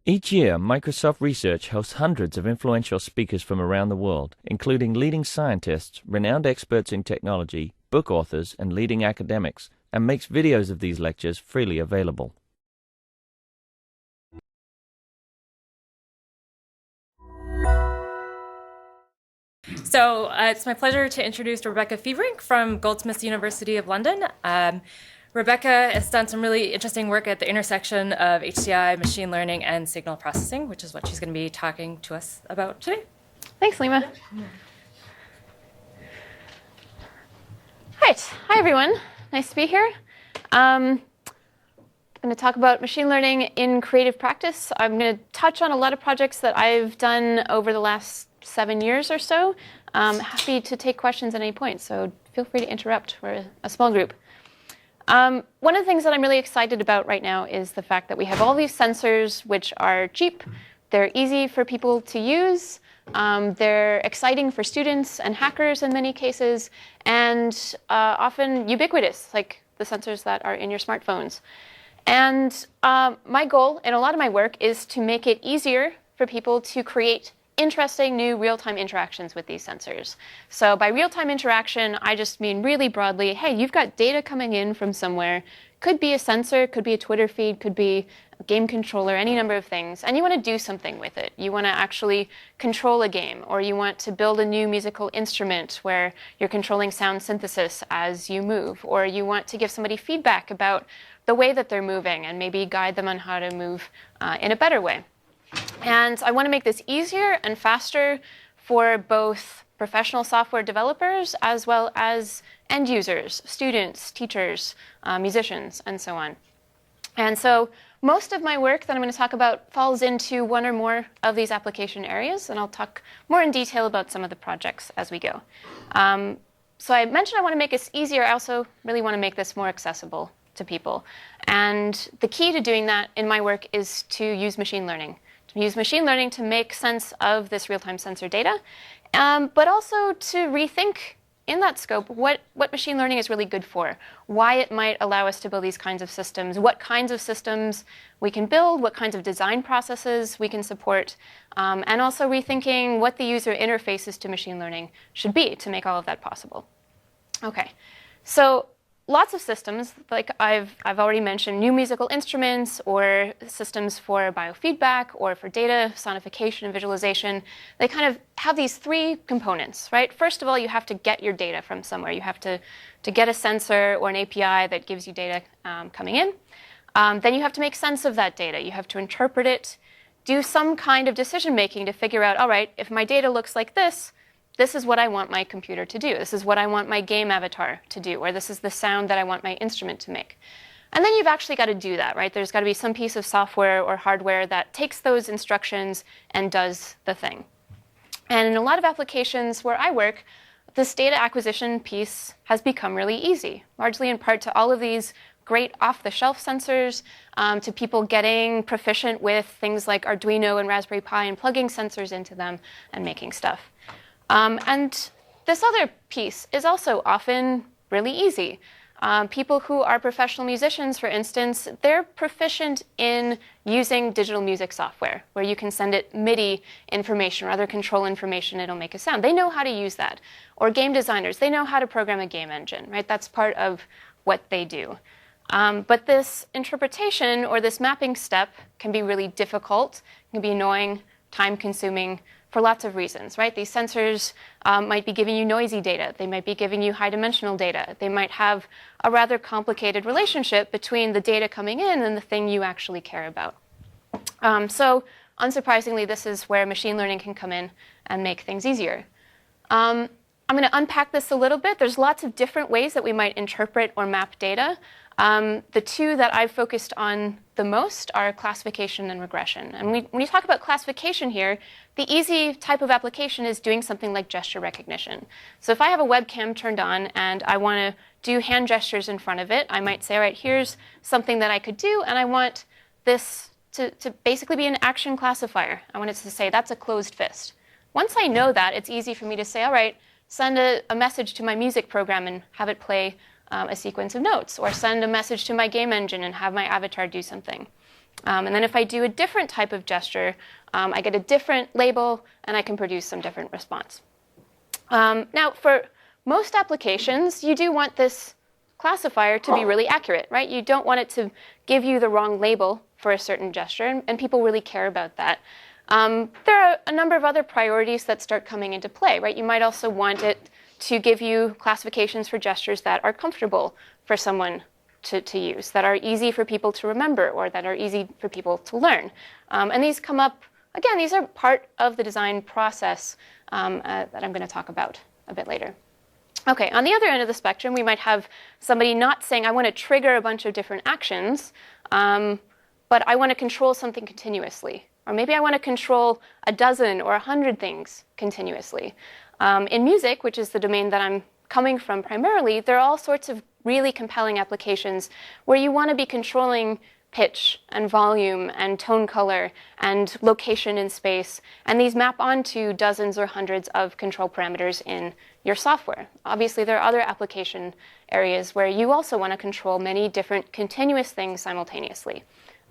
Each year, Microsoft Research hosts hundreds of influential speakers from around the world, including leading scientists, renowned experts in technology, book authors, and leading academics, and makes videos of these lectures freely available. So it's my pleasure to introduce Rebecca Feverink from Goldsmiths University of London. Rebecca has done some really interesting work at the intersection of HCI, machine learning, and signal processing, which is what she's going to be talking to us about today. Thanks, Lima. Hi, everyone. Nice to be here. I'm going to talk about machine learning in creative practice. I'm going to touch on a lot of projects that I've done over the last 7 years or so. I'm happy to take questions at any point, so feel free to interrupt. We're a small group. One of the things that I'm really excited about right now is the fact that we have all these sensors which are cheap, they're easy for people to use, they're exciting for students and hackers in many cases, and often ubiquitous, like the sensors that are in your smartphones. And my goal in a lot of my work is to make it easier for people to create interesting new real-time interactions with these sensors. So by real-time interaction, I just mean really broadly, hey, you've got data coming in from somewhere. Could be a sensor, could be a Twitter feed, could be a game controller, any number of things. And you want to do something with it. You want to actually control a game, or you want to build a new musical instrument where you're controlling sound synthesis as you move, or you want to give somebody feedback about the way that they're moving and maybe guide them on how to move in a better way. And I want to make this easier and faster for both professional software developers as well as end users, students, teachers, musicians, and so on. And so most of my work that I'm going to talk about falls into one or more of these application areas, and I'll talk more in detail about some of the projects as we go. So I mentioned I want to make this easier. I also really want to make this more accessible to people. And the key to doing that in my work is to use machine learning. Use machine learning to make sense of this real-time sensor data, but also to rethink in that scope what machine learning is really good for, why it might allow us to build these kinds of systems, what kinds of systems we can build, what kinds of design processes we can support, and also rethinking what the user interfaces to machine learning should be to make all of that possible. Okay, so lots of systems, like I've already mentioned, new musical instruments or systems for biofeedback or for data sonification and visualization, they kind of have these three components, right? First of all, you have to get your data from somewhere. You have to get a sensor or an API that gives you data coming in. Then you have to make sense of that data. You have to interpret it, do some kind of decision making to figure out, all right, if my data looks like this is what I want my computer to do. This is what I want my game avatar to do, or this is the sound that I want my instrument to make. And then you've actually got to do that, right? There's got to be some piece of software or hardware that takes those instructions and does the thing. And in a lot of applications where I work, this data acquisition piece has become really easy, largely in part to all of these great off-the-shelf sensors, to people getting proficient with things like Arduino and Raspberry Pi and plugging sensors into them and making stuff. And this other piece is also often really easy. People who are professional musicians, for instance, they're proficient in using digital music software, where you can send it MIDI information or other control information, it'll make a sound. They know how to use that. Or game designers, they know how to program a game engine, right? That's part of what they do. But this interpretation or this mapping step can be really difficult, can be annoying, time-consuming, for lots of reasons, right? These sensors might be giving you noisy data. They might be giving you high-dimensional data. They might have a rather complicated relationship between the data coming in and the thing you actually care about. So unsurprisingly, this is where machine learning can come in and make things easier. I'm going to unpack this a little bit. There's lots of different ways that we might interpret or map data. The two that I've focused on the most are classification and regression. And when you talk about classification here, the easy type of application is doing something like gesture recognition. So if I have a webcam turned on and I want to do hand gestures in front of it, I might say, all right, here's something that I could do, and I want this to basically be an action classifier. I want it to say, that's a closed fist. Once I know that, it's easy for me to say, all right, send a message to my music program and have it play a sequence of notes, or send a message to my game engine and have my avatar do something. And then if I do a different type of gesture, I get a different label, and I can produce some different response. Now, for most applications, you do want this classifier to be really accurate, right? You don't want it to give you the wrong label for a certain gesture, and people really care about that. There are a number of other priorities that start coming into play, right? You might also want it to give you classifications for gestures that are comfortable for someone to use, that are easy for people to remember, or that are easy for people to learn. And these come up, again, these are part of the design process that I'm going to talk about a bit later. Okay, on the other end of the spectrum, we might have somebody not saying, I want to trigger a bunch of different actions, but I want to control something continuously. Or maybe I want to control a dozen or 100 things continuously. In music, which is the domain that I'm coming from primarily, there are all sorts of really compelling applications where you want to be controlling pitch and volume and tone color and location in space. And these map onto dozens or hundreds of control parameters in your software. Obviously, there are other application areas where you also want to control many different continuous things simultaneously.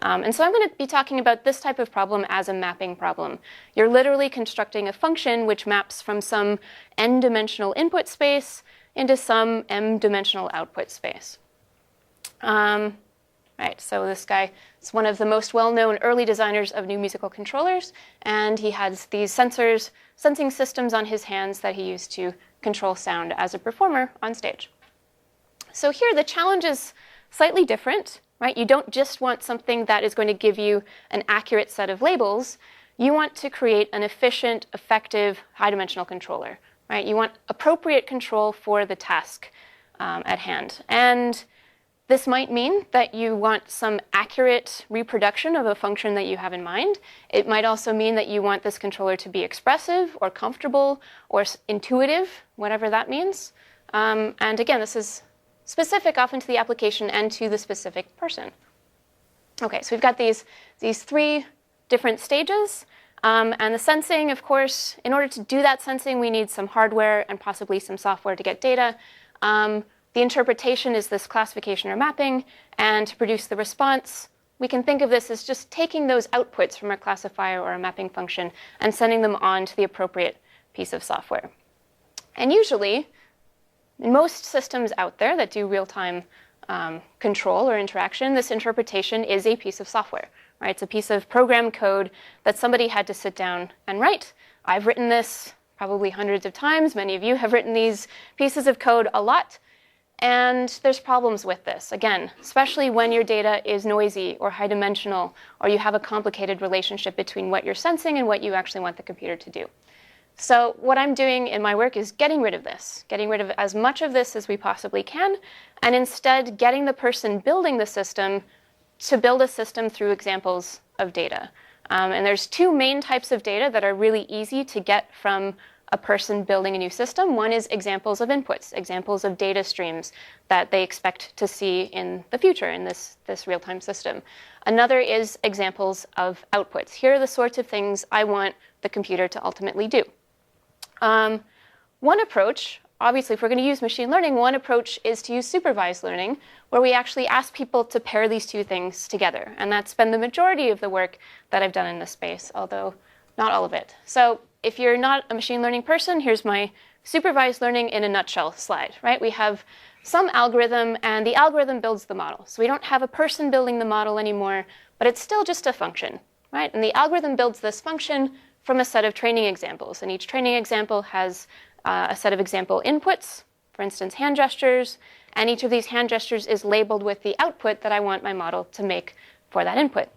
And so I'm going to be talking about this type of problem as a mapping problem. You're literally constructing a function which maps from some n-dimensional input space into some m-dimensional output space. Right, so this guy is one of the most well-known early designers of new musical controllers, and he has these sensing systems on his hands that he used to control sound as a performer on stage. So here the challenge is slightly different, right? You don't just want something that is going to give you an accurate set of labels. You want to create an efficient, effective, high-dimensional controller, right? You want appropriate control for the task at hand. And this might mean that you want some accurate reproduction of a function that you have in mind. It might also mean that you want this controller to be expressive or comfortable or intuitive, whatever that means. And again, this is specific often to the application and to the specific person. Okay, so we've got these three different stages. And the sensing, of course, in order to do that sensing, we need some hardware and possibly some software to get data. The interpretation is this classification or mapping, and to produce the response, we can think of this as just taking those outputs from a classifier or a mapping function and sending them on to the appropriate piece of software. And usually, in most systems out there that do real-time control or interaction, this interpretation is a piece of software, right? It's a piece of program code that somebody had to sit down and write. I've written this probably hundreds of times. Many of you have written these pieces of code a lot. And there's problems with this, again, especially when your data is noisy or high-dimensional, or you have a complicated relationship between what you're sensing and what you actually want the computer to do. So what I'm doing in my work is getting rid of this, getting rid of as much of this as we possibly can, and instead getting the person building the system to build a system through examples of data. And there's two main types of data that are really easy to get from a person building a new system. One is examples of inputs, examples of data streams that they expect to see in the future in this real-time system. Another is examples of outputs. Here are the sorts of things I want the computer to ultimately do. One approach, obviously, if we're going to use machine learning, one approach is to use supervised learning, where we actually ask people to pair these two things together. And that's been the majority of the work that I've done in this space, although not all of it. So if you're not a machine learning person, here's my supervised learning in a nutshell slide, right? We have some algorithm, and the algorithm builds the model. So we don't have a person building the model anymore, but it's still just a function, right? And the algorithm builds this function from a set of training examples. And each training example has a set of example inputs, for instance, hand gestures. And each of these hand gestures is labeled with the output that I want my model to make for that input.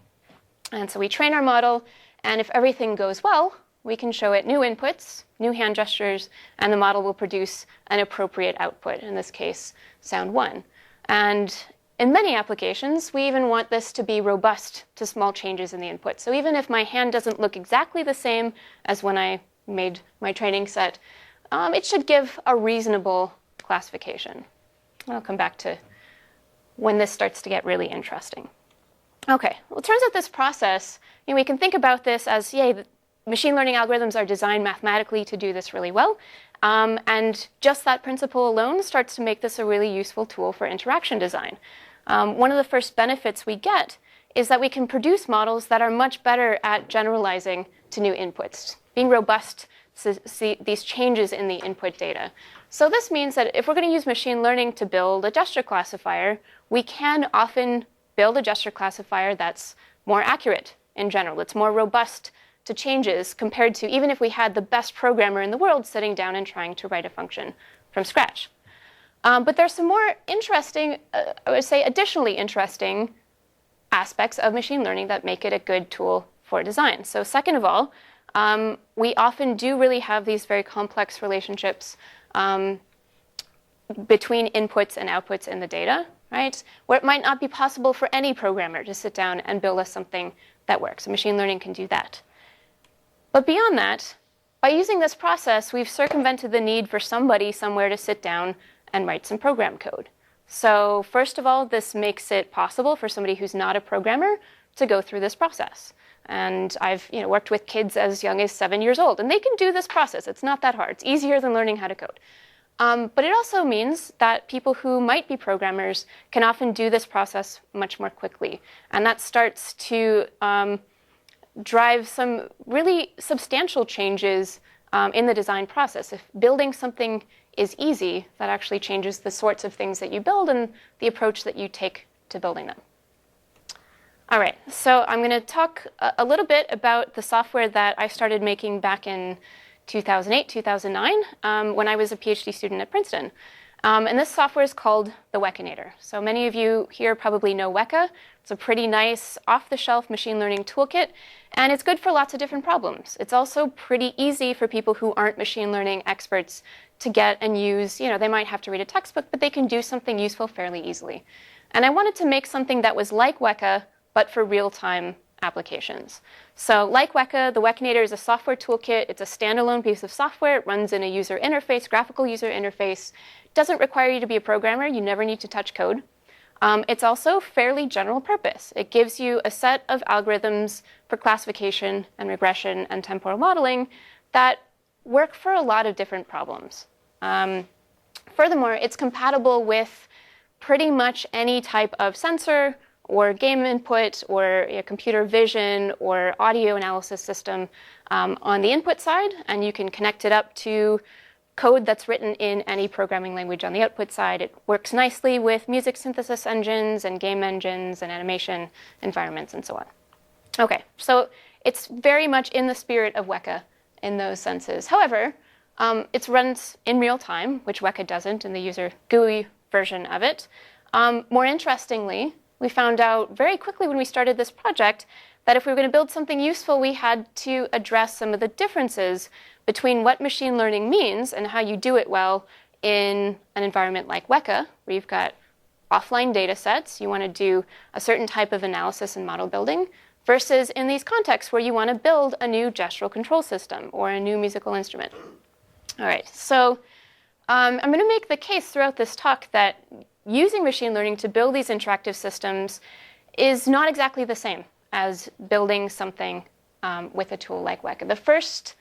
And so we train our model, and if everything goes well, we can show it new inputs, new hand gestures, and the model will produce an appropriate output, in this case, sound 1. And in many applications, we even want this to be robust to small changes in the input. So even if my hand doesn't look exactly the same as when I made my training set, it should give a reasonable classification. I'll come back to when this starts to get really interesting. Okay, well, it turns out this process, we can think about this as, machine learning algorithms are designed mathematically to do this really well. And just that principle alone starts to make this a really useful tool for interaction design. One of the first benefits we get is that we can produce models that are much better at generalizing to new inputs, being robust to see these changes in the input data. So this means that if we're going to use machine learning to build a gesture classifier, we can often build a gesture classifier that's more accurate in general. It's more robust to changes compared to even if we had the best programmer in the world sitting down and trying to write a function from scratch. But there's some more interesting, I would say additionally interesting aspects of machine learning that make it a good tool for design. So second of all, we often do really have these very complex relationships between inputs and outputs in the data, right? Where it might not be possible for any programmer to sit down and build us something that works. Machine learning can do that. But beyond that, by using this process, we've circumvented the need for somebody somewhere to sit down and write some program code. So first of all, this makes it possible for somebody who's not a programmer to go through this process. And I've worked with kids as young as 7 years old, and they can do this process. It's not that hard. It's easier than learning how to code. But it also means that people who might be programmers can often do this process much more quickly. And that starts to drive some really substantial changes in the design process. If building something is easy, that actually changes the sorts of things that you build and the approach that you take to building them. All right, so I'm going to talk a little bit about the software that I started making back in 2008, 2009, when I was a PhD student at Princeton. And this software is called the Wekinator. So many of you here probably know Weka. It's a pretty nice off-the-shelf machine learning toolkit, and it's good for lots of different problems. It's also pretty easy for people who aren't machine learning experts to get and use. They might have to read a textbook, but they can do something useful fairly easily. And I wanted to make something that was like Weka, but for real-time applications. So like Weka, the Wekinator is a software toolkit. It's a standalone piece of software. It runs in a user interface, graphical user interface. It doesn't require you to be a programmer. You never need to touch code. It's also fairly general purpose. It gives you a set of algorithms for classification and regression and temporal modeling that work for a lot of different problems. Furthermore, it's compatible with pretty much any type of sensor or game input or computer vision or audio analysis system on the input side, and you can connect it up to code that's written in any programming language on the output side. It works nicely with music synthesis engines and game engines and animation environments and so on. Okay, so it's very much in the spirit of Weka in those senses. However, it runs in real time, which Weka doesn't in the user GUI version of it. More interestingly, we found out very quickly when we started this project that if we were going to build something useful, we had to address some of the differences between what machine learning means and how you do it well in an environment like Weka, where you've got offline data sets, you want to do a certain type of analysis and model building, versus in these contexts where you want to build a new gestural control system or a new musical instrument. All right, so I'm going to make the case throughout this talk that using machine learning to build these interactive systems is not exactly the same as building something with a tool like Weka. The first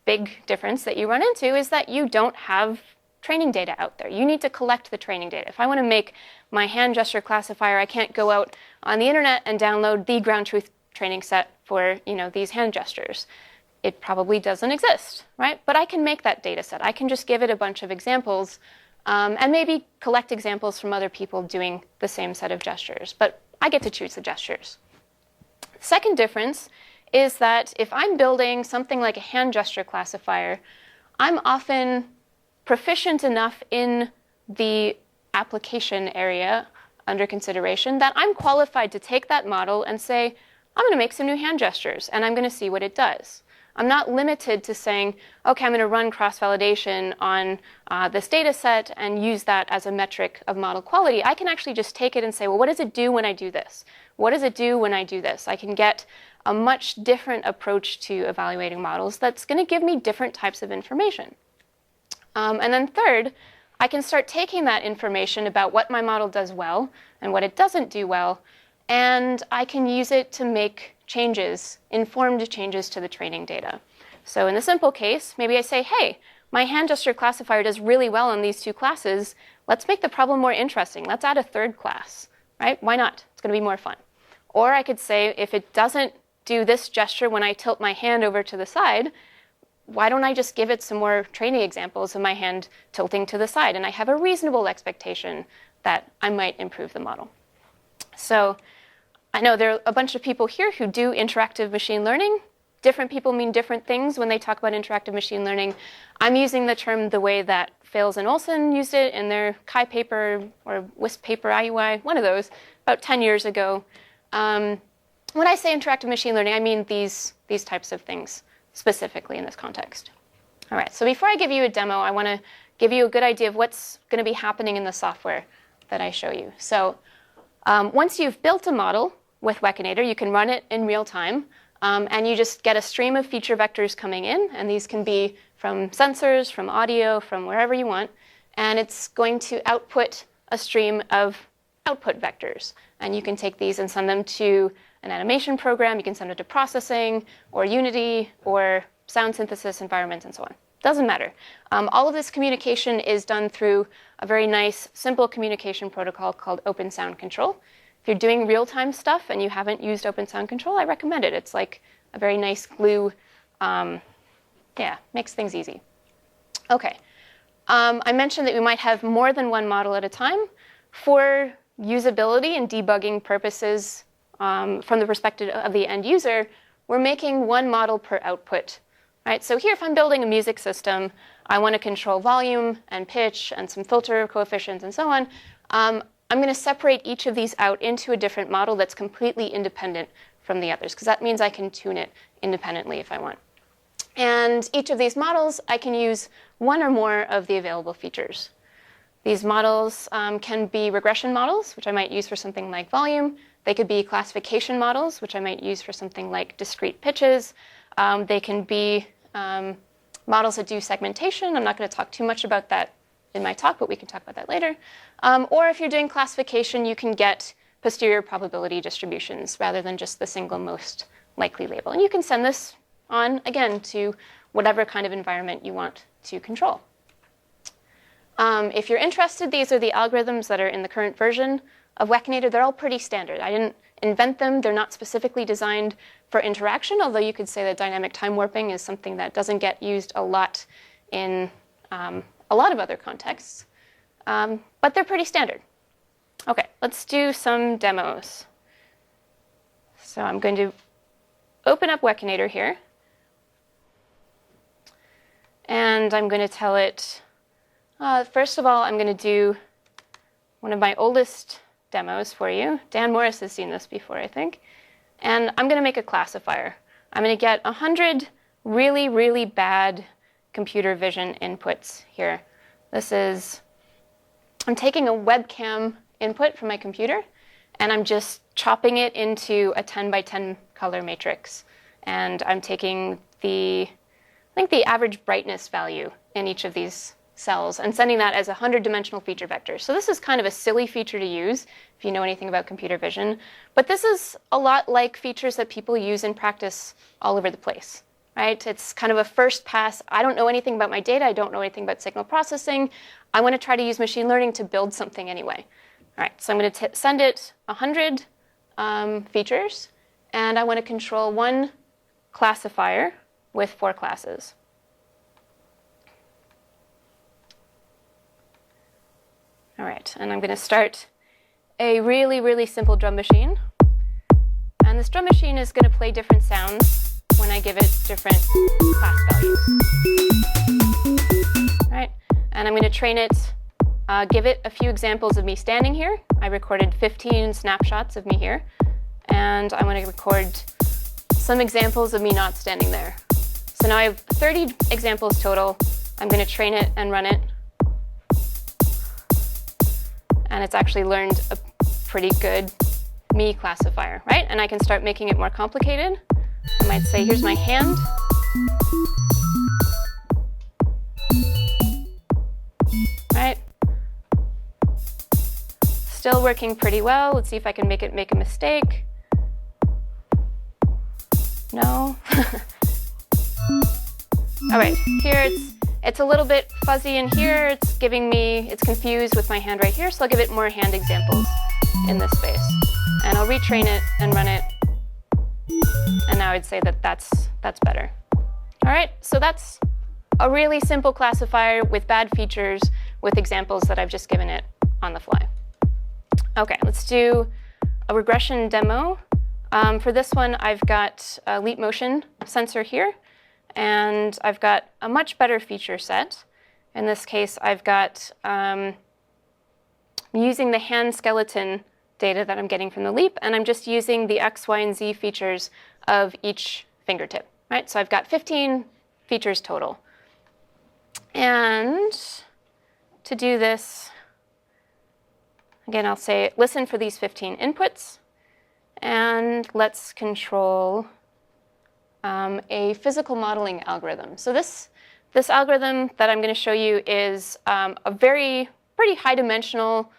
big difference that you run into is that you don't have training data out there. You need to collect the training data. If I want to make my hand gesture classifier, I can't go out on the internet and download the ground truth training set for these hand gestures. It probably doesn't exist, right? But I can make that data set. I can just give it a bunch of examples and maybe collect examples from other people doing the same set of gestures. But I get to choose the gestures. Second difference is that if I'm building something like a hand gesture classifier, I'm often proficient enough in the application area under consideration that I'm qualified to take that model and say, I'm going to make some new hand gestures, and I'm going to see what it does. I'm not limited to saying, OK, I'm going to run cross-validation on this data set and use that as a metric of model quality. I can actually just take it and say, well, what does it do when I do this? What does it do when I do this? I can get a much different approach to evaluating models that's going to give me different types of information. And then third, I can start taking that information about what my model does well and what it doesn't do well, and I can use it to make changes, informed changes to the training data. So in the simple case, maybe I say, hey, my hand gesture classifier does really well on these two classes. Let's make the problem more interesting. Let's add a third class, right? Why not? It's going to be more fun. Or I could say, if it doesn't do this gesture when I tilt my hand over to the side, why don't I just give it some more training examples of my hand tilting to the side? And I have a reasonable expectation that I might improve the model. So I know there are a bunch of people here who do interactive machine learning. Different people mean different things when they talk about interactive machine learning. I'm using the term the way that Fales and Olson used it in their Chi paper or WISP paper, IUI, one of those, about 10 years ago. When I say interactive machine learning, I mean these types of things specifically in this context. All right, so before I give you a demo, I want to give you a good idea of what's going to be happening in the software that I show you. So once you've built a model with Wekinator, you can run it in real time, and you just get a stream of feature vectors coming in, and these can be from sensors, from audio, from wherever you want, and it's going to output a stream of output vectors. And you can take these and send them to an animation program, you can send it to processing, or Unity, or sound synthesis environments, and so on. Doesn't matter. All of this communication is done through a very nice, simple communication protocol called Open Sound Control. If you're doing real-time stuff and you haven't used Open Sound Control, I recommend it. It's like a very nice glue. Yeah, makes things easy. OK. I mentioned that we might have more than one model at a time. For usability and debugging purposes, from the perspective of the end user, we're making one model per output. Right? So here, if I'm building a music system, I want to control volume and pitch and some filter coefficients and so on. I'm going to separate each of these out into a different model that's completely independent from the others, because that means I can tune it independently if I want. And each of these models, I can use one or more of the available features. These models can be regression models, which I might use for something like volume. They could be classification models, which I might use for something like discrete pitches. They can be models that do segmentation. I'm not going to talk too much about that in my talk, but we can talk about that later. Or if you're doing classification, you can get posterior probability distributions rather than just the single most likely label. And you can send this on, again, to whatever kind of environment you want to control. If you're interested, these are the algorithms that are in the current version of Wekinator. They're all pretty standard. I didn't invent them. They're not specifically designed for interaction, although you could say that dynamic time warping is something that doesn't get used a lot in a lot of other contexts. But they're pretty standard. OK, let's do some demos. So I'm going to open up Wekinator here. And I'm going to tell it, first of all, I'm going to do one of my oldest demos for you. Dan Morris has seen this before, I think. And I'm going to make a classifier. I'm going to get 100 really, really bad computer vision inputs here. This is, I'm taking a webcam input from my computer, and I'm just chopping it into a 10 by 10 color matrix. And I'm taking I think the average brightness value in each of these cells and sending that as a 100-dimensional feature vector. So this is kind of a silly feature to use if you know anything about computer vision. But this is a lot like features that people use in practice all over the place. Right? It's kind of a first pass. I don't know anything about my data. I don't know anything about signal processing. I want to try to use machine learning to build something anyway. All right, so I'm going to send it 100 features. And I want to control one classifier with 4 classes. All right, and I'm going to start a really, really simple drum machine. And this drum machine is going to play different sounds when I give it different class values. All right, and I'm going to train it, give it a few examples of me standing here. I recorded 15 snapshots of me here. And I want to record some examples of me not standing there. So now I have 30 examples total. I'm going to train it and run it. And it's actually learned a pretty good me classifier, right? And I can start making it more complicated. I might say, here's my hand. Right? Still working pretty well. Let's see if I can make it make a mistake. No. All right, here it's a little bit fuzzy in here. It's giving me, it's confused with my hand right here, so I'll give it more hand examples in this space. And and I'll retrain it and run it. And now I'd say that that's better. All right, so that's a really simple classifier with bad features with examples that I've just given it on the fly. OK, let's do a regression demo. For this one, I've got a leap motion sensor here, and I've got a much better feature set. In this case, I've got using the hand skeleton data that I'm getting from the leap, and I'm just using the X, Y, and Z features of each fingertip. Right? So I've got 15 features total. And to do this, again, I'll say listen for these 15 inputs. And let's control a physical modeling algorithm. So this algorithm that I'm going to show you is a pretty high-dimensional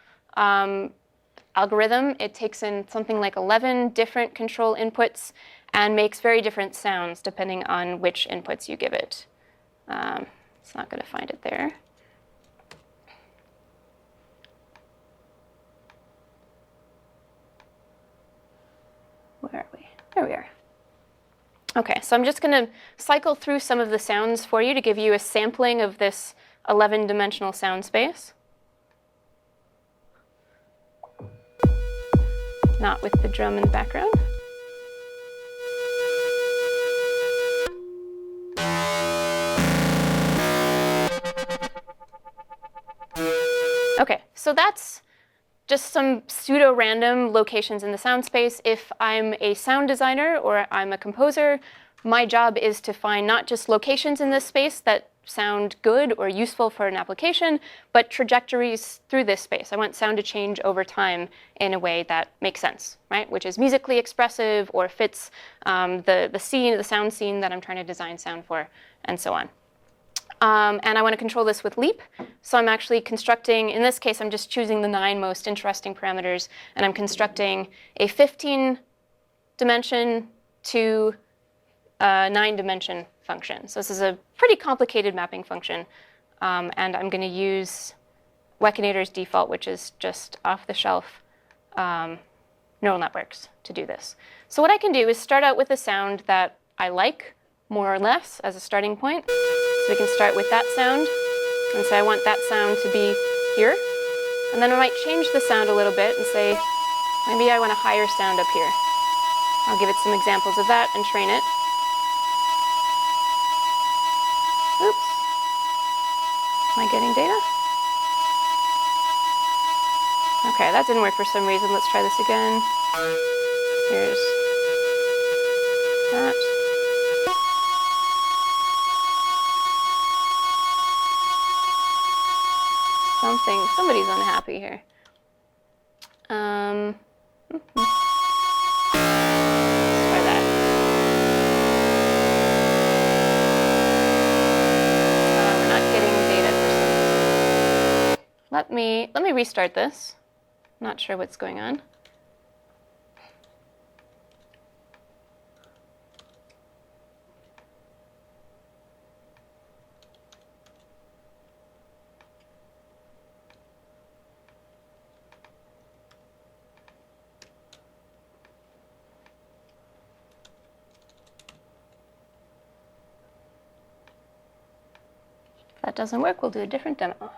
algorithm. It takes in something like 11 different control inputs and makes very different sounds depending on which inputs you give it. It's not going to find it there. Where are we? There we are. OK, so I'm just going to cycle through some of the sounds for you to give you a sampling of this 11-dimensional sound space. Not with the drum in the background. OK, so that's just some pseudo-random locations in the sound space. If I'm a sound designer or I'm a composer, my job is to find not just locations in this space that sound good or useful for an application, but trajectories through this space. I want sound to change over time in a way that makes sense, right? Which is musically expressive or fits the scene, the sound scene that I'm trying to design sound for, and so on. And I want to control this with leap. So I'm actually constructing, in this case, I'm just choosing the 9 most interesting parameters, and I'm constructing a 15-dimension to 9-dimension function. So this is a pretty complicated mapping function. And I'm going to use Wekinator's default, which is just off-the-shelf neural networks to do this. So what I can do is start out with a sound that I like, more or less, as a starting point. So we can start with that sound and say I want that sound to be here. And then I might change the sound a little bit and say maybe I want a higher sound up here. I'll give it some examples of that and train it. Oops. Am I getting data? OK, that didn't work for some reason. Let's try this again. Here's that. Somebody's unhappy here. Let's try that. We're not getting data for some reason. Let me restart this. Not sure what's going on. If that doesn't work, we'll do a different demo.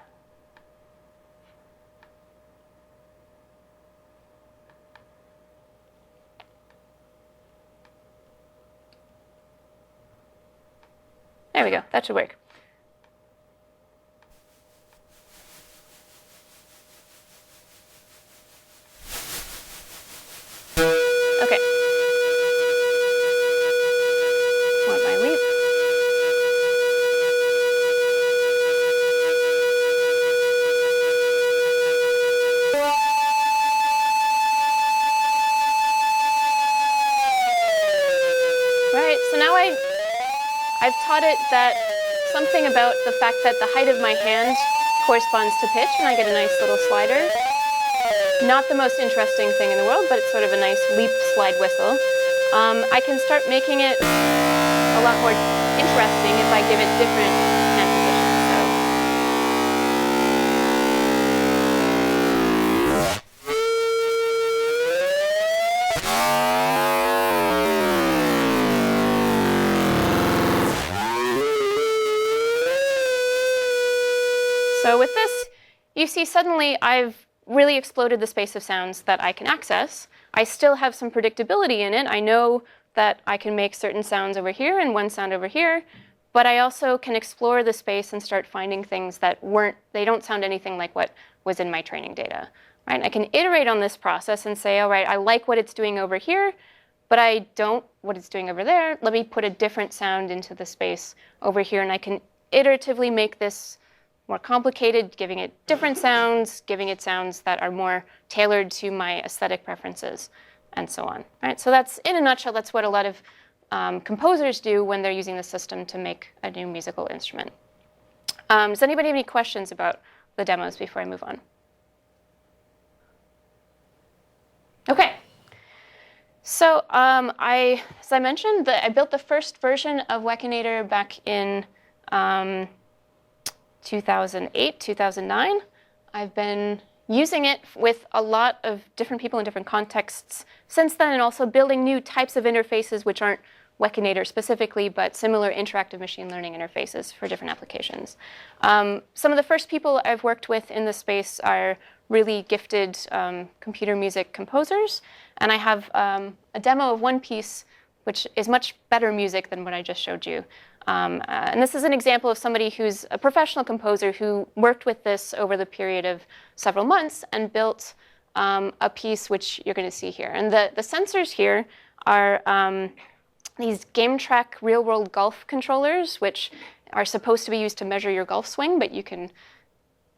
There we go. That should work. Okay. Want my leap. Right, so now I've taught it that something about the fact that the height of my hand corresponds to pitch, and I get a nice little slider. Not the most interesting thing in the world, but it's sort of a nice leap slide whistle. I can start making it a lot more interesting if I give it different hand positions. So. So with this, you see suddenly I've really exploded the space of sounds that I can access. I still have some predictability in it. I know that I can make certain sounds over here and one sound over here, but I also can explore the space and start finding things that they don't sound anything like what was in my training data. Right? I can iterate on this process and say, all right, I like what it's doing over here, but I don't what it's doing over there. Let me put a different sound into the space over here, and I can iteratively make this more complicated, giving it different sounds, giving it sounds that are more tailored to my aesthetic preferences, and so on. Right? So that's, in a nutshell, that's what a lot of composers do when they're using the system to make a new musical instrument. Does anybody have any questions about the demos before I move on? Okay. So as I mentioned, I built the first version of Wekinator back in 2008, 2009. I've been using it with a lot of different people in different contexts since then, and also building new types of interfaces which aren't Wekinator specifically, but similar interactive machine learning interfaces for different applications. Some of the first people I've worked with in this space are really gifted computer music composers. And I have a demo of one piece which is much better music than what I just showed you. And this is an example of somebody who's a professional composer who worked with this over the period of several months and built a piece which you're going to see here. And the sensors here are these game track real-world golf controllers, which are supposed to be used to measure your golf swing, but you can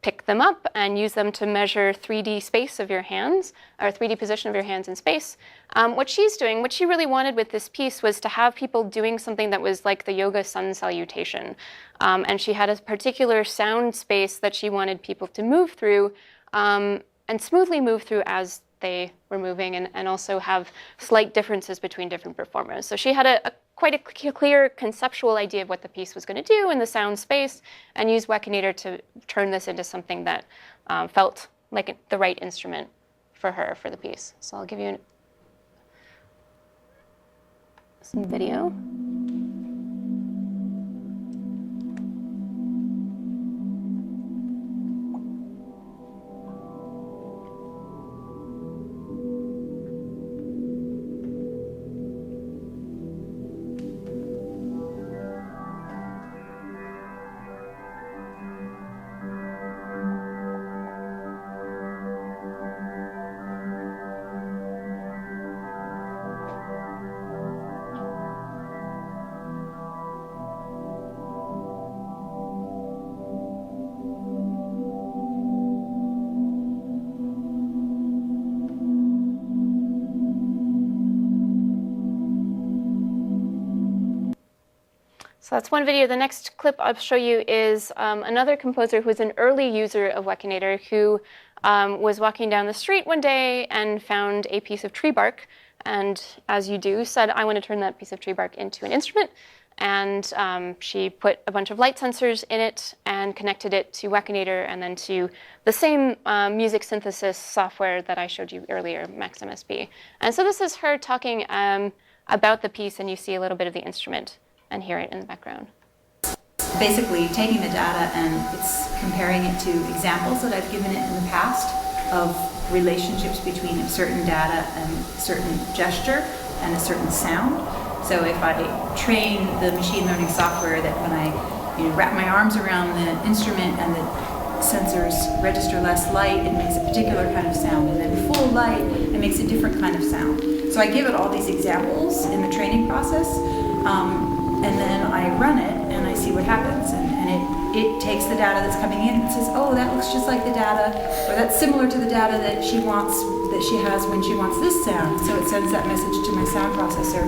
pick them up and use them to measure 3D space of your hands, or 3D position of your hands in space. What she's doing, what she really wanted with this piece was to have people doing something that was like the yoga sun salutation. And she had a particular sound space that she wanted people to move through and smoothly move through as they were moving, and also have slight differences between different performers. So she had quite a clear conceptual idea of what the piece was going to do in the sound space, and used Wekinator to turn this into something that felt like the right instrument for her for the piece. So I'll give you some video. So that's one video. The next clip I'll show you is another composer who's an early user of Wekinator who was walking down the street one day and found a piece of tree bark. And as you do, said, I want to turn that piece of tree bark into an instrument. And she put a bunch of light sensors in it and connected it to Wekinator and then to the same music synthesis software that I showed you earlier, MaxMSB. And so this is her talking about the piece, and you see a little bit of the instrument and hear it in the background. Basically taking the data and it's comparing it to examples that I've given it in the past of relationships between a certain data and a certain gesture and a certain sound. So if I train the machine learning software that when I wrap my arms around the instrument and the sensors register less light, it makes a particular kind of sound, and then full light, it makes a different kind of sound. So I give it all these examples in the training process, and then I run it and I see what happens, and it takes the data that's coming in and says, oh, that looks just like the data, or that's similar to the data that she has when she wants this sound. So it sends that message to my sound processor,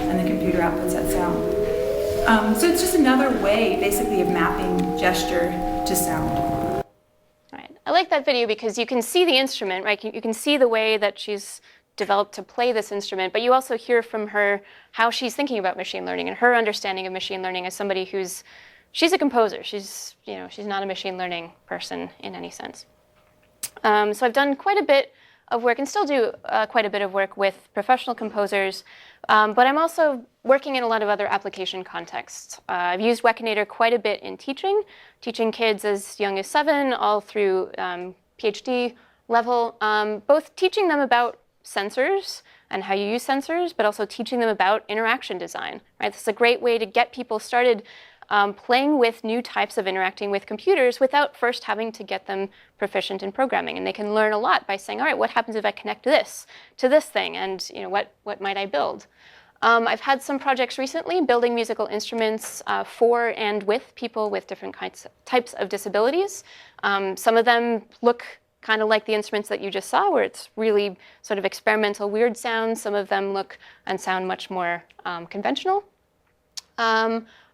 and the computer outputs that sound. So it's just another way, basically, of mapping gesture to sound. All right. I like that video because you can see the instrument, right? You can see the way that she's developed to play this instrument, but you also hear from her how she's thinking about machine learning and her understanding of machine learning as somebody she's a composer. She's not a machine learning person in any sense. So I've done quite a bit of work and still do quite a bit of work with professional composers, but I'm also working in a lot of other application contexts. I've used Wekinator quite a bit in teaching kids as young as 7, all through PhD level, both teaching them about sensors and how you use sensors, but also teaching them about interaction design, right? This is a great way to get people started playing with new types of interacting with computers without first having to get them proficient in programming. And they can learn a lot by saying, all right, what happens if I connect this to this thing? And what might I build? I've had some projects recently building musical instruments for and with people with different types of disabilities. Some of them look kind of like the instruments that you just saw, where it's really sort of experimental, weird sounds. Some of them look and sound much more conventional.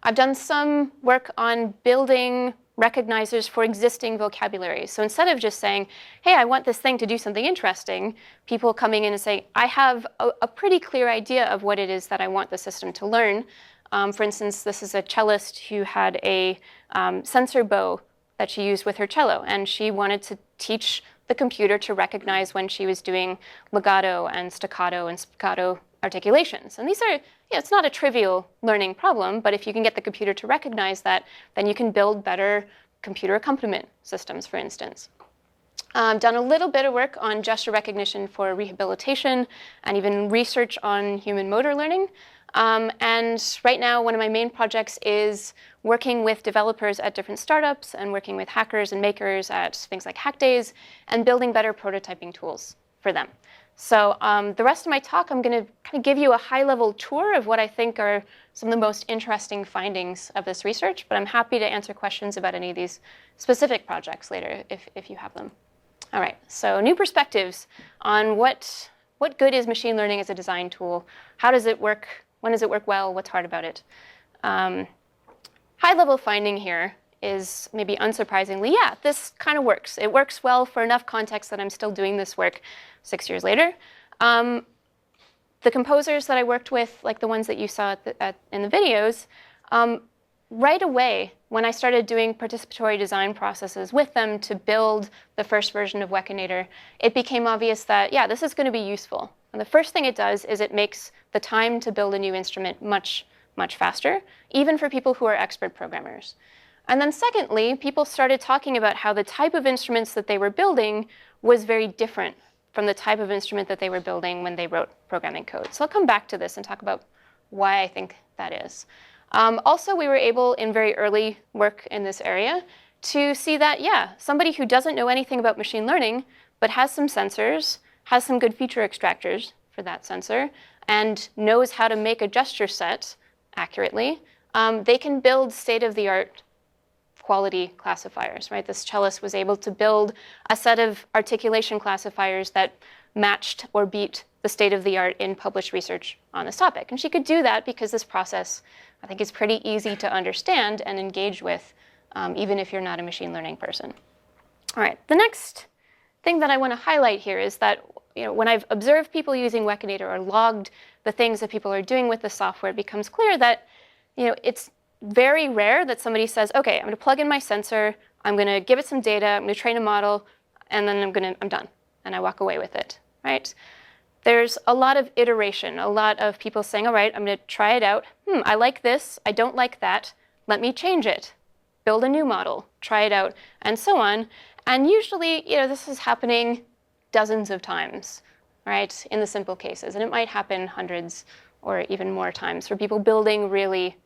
I've done some work on building recognizers for existing vocabulary. So instead of just saying, hey, I want this thing to do something interesting, people coming in and saying, I have a pretty clear idea of what it is that I want the system to learn. For instance, this is a cellist who had a sensor bow that she used with her cello, and she wanted to teach the computer to recognize when she was doing legato and spiccato articulations. And these are, it's not a trivial learning problem, but if you can get the computer to recognize that, then you can build better computer accompaniment systems, for instance. I've done a little bit of work on gesture recognition for rehabilitation and even research on human motor learning. And right now, one of my main projects is working with developers at different startups and working with hackers and makers at things like hack days and building better prototyping tools for them. So the rest of my talk, I'm going to kind of give you a high-level tour of what I think are some of the most interesting findings of this research, but I'm happy to answer questions about any of these specific projects later if you have them. All right, so new perspectives on what good is machine learning as a design tool? How does it work? When does it work well? What's hard about it? High-level finding here is maybe unsurprisingly, yeah, this kind of works. It works well for enough context that I'm still doing this work 6 years later. The composers that I worked with, like the ones that you saw in the videos, right away, when I started doing participatory design processes with them to build the first version of Wekinator, it became obvious that, yeah, this is going to be useful. And the first thing it does is it makes the time to build a new instrument much, much faster, even for people who are expert programmers. And then secondly, people started talking about how the type of instruments that they were building was very different from the type of instrument that they were building when they wrote programming code. So I'll come back to this and talk about why I think that is. Also, we were able, in very early work in this area, to see that, yeah, somebody who doesn't know anything about machine learning, but has some sensors, has some good feature extractors for that sensor, and knows how to make a gesture set accurately, they can build state-of-the-art quality classifiers, right? This cellist was able to build a set of articulation classifiers that matched or beat the state-of-the-art in published research on this topic. And she could do that because this process, I think, is pretty easy to understand and engage with, even if you're not a machine learning person. All right, the next thing that I want to highlight here is that when I've observed people using Wekinator or logged the things that people are doing with the software, it becomes clear that it's very rare that somebody says, okay, I'm going to plug in my sensor, I'm going to give it some data, I'm going to train a model, and then I'm done, and I walk away with it, right? There's a lot of iteration, a lot of people saying, all right, I'm going to try it out. I like this, I don't like that, let me change it, build a new model, try it out, and so on. And usually, this is happening dozens of times, right, in the simple cases. And it might happen hundreds or even more times for people building really,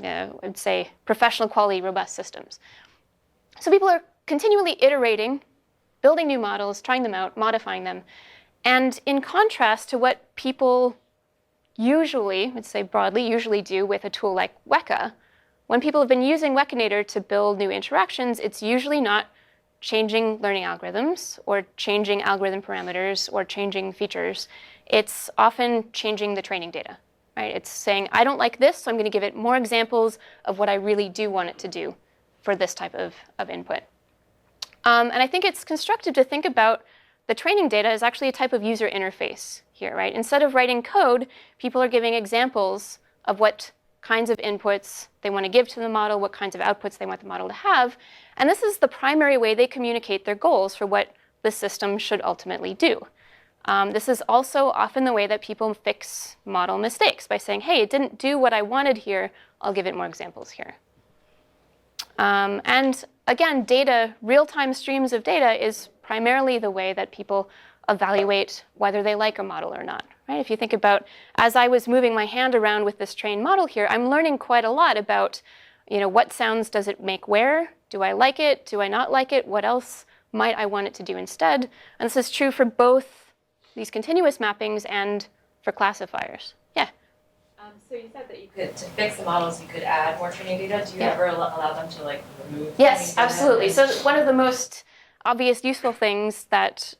I'd say, professional quality, robust systems. So people are continually iterating, building new models, trying them out, modifying them. And in contrast to what people usually, let's say broadly, usually do with a tool like Weka, when people have been using Wekinator to build new interactions, it's usually not changing learning algorithms or changing algorithm parameters or changing features. It's often changing the training data. Right? It's saying, I don't like this, so I'm going to give it more examples of what I really do want it to do for this type of input. And I think it's constructive to think about the training data as actually a type of user interface here, right? Instead of writing code, people are giving examples of what kinds of inputs they want to give to the model, what kinds of outputs they want the model to have. And this is the primary way they communicate their goals for what the system should ultimately do. This is also often the way that people fix model mistakes, by saying, hey, it didn't do what I wanted here. I'll give it more examples here. And again, data, real-time streams of data is primarily the way that people evaluate whether they like a model or not. Right? If you think about, as I was moving my hand around with this trained model here, I'm learning quite a lot about, what sounds does it make where? Do I like it? Do I not like it? What else might I want it to do instead? And this is true for both these continuous mappings and for classifiers. Yeah? So you said that you could, to fix the models, you could add more training data. Do you ever allow them to remove? Yes, absolutely. So one of the most obvious useful things that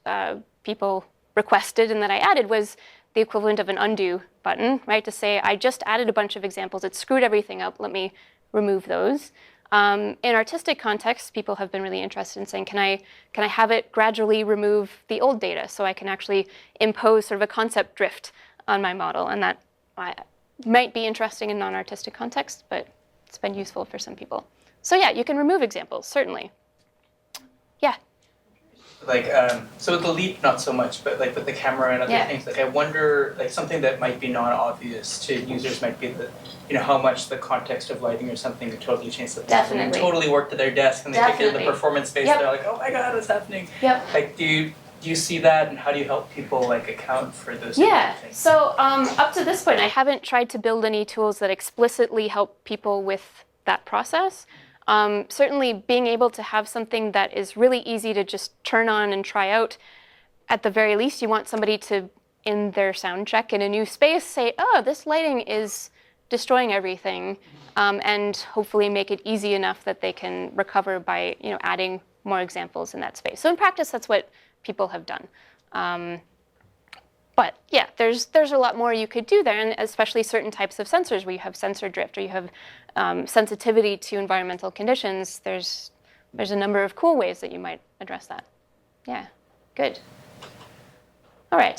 people requested and that I added was the equivalent of an undo button, right? To say, I just added a bunch of examples. It screwed everything up. Let me remove those. In artistic contexts, people have been really interested in saying, can I have it gradually remove the old data so I can actually impose sort of a concept drift on my model? And that might be interesting in non-artistic contexts, but it's been useful for some people. So yeah, you can remove examples, certainly. Yeah. So with the leap, not so much, but with the camera and other things, I wonder, something that might be non-obvious to users might be how much the context of lighting or something could totally change the thing. And totally work to their desk and they take it in the performance space. They're like, oh my God, what's happening? Yep. Do you see that, and how do you help people account for those things? So up to this point, I haven't tried to build any tools that explicitly help people with that process. Certainly being able to have something that is really easy to just turn on and try out, at the very least, you want somebody to, in their sound check in a new space, say, oh, this lighting is destroying everything, and hopefully make it easy enough that they can recover by adding more examples in that space. So in practice, that's what people have done. But yeah, there's a lot more you could do there, and especially certain types of sensors where you have sensor drift or you have sensitivity to environmental conditions. There's a number of cool ways that you might address that. Yeah, good. All right,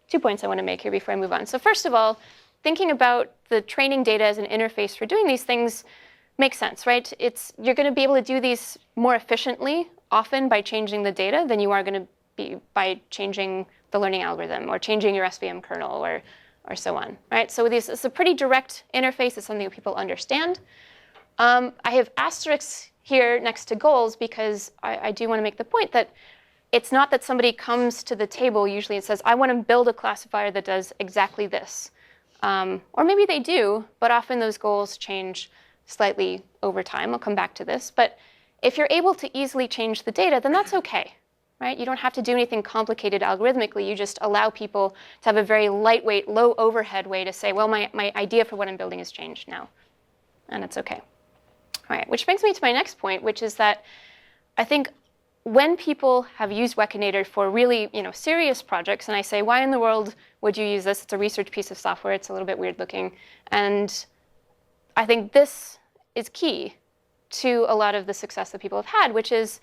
2 points I want to make here before I move on. So first of all, thinking about the training data as an interface for doing these things makes sense, right? You're going to be able to do these more efficiently, often by changing the data, than you are going to be by changing the learning algorithm or changing your SVM kernel or so on, right? So it's a pretty direct interface. It's something that people understand. I have asterisks here next to goals because I do want to make the point that it's not that somebody comes to the table usually and says, I want to build a classifier that does exactly this. Or maybe they do, but often those goals change slightly over time. I'll come back to this. But if you're able to easily change the data, then that's okay, right? You don't have to do anything complicated algorithmically. You just allow people to have a very lightweight, low overhead way to say, well, my idea for what I'm building has changed now. And it's okay. All right, which brings me to my next point, which is that I think when people have used Wekinator for really serious projects, and I say, why in the world would you use this? It's a research piece of software. It's a little bit weird looking. And I think this is key to a lot of the success that people have had, which is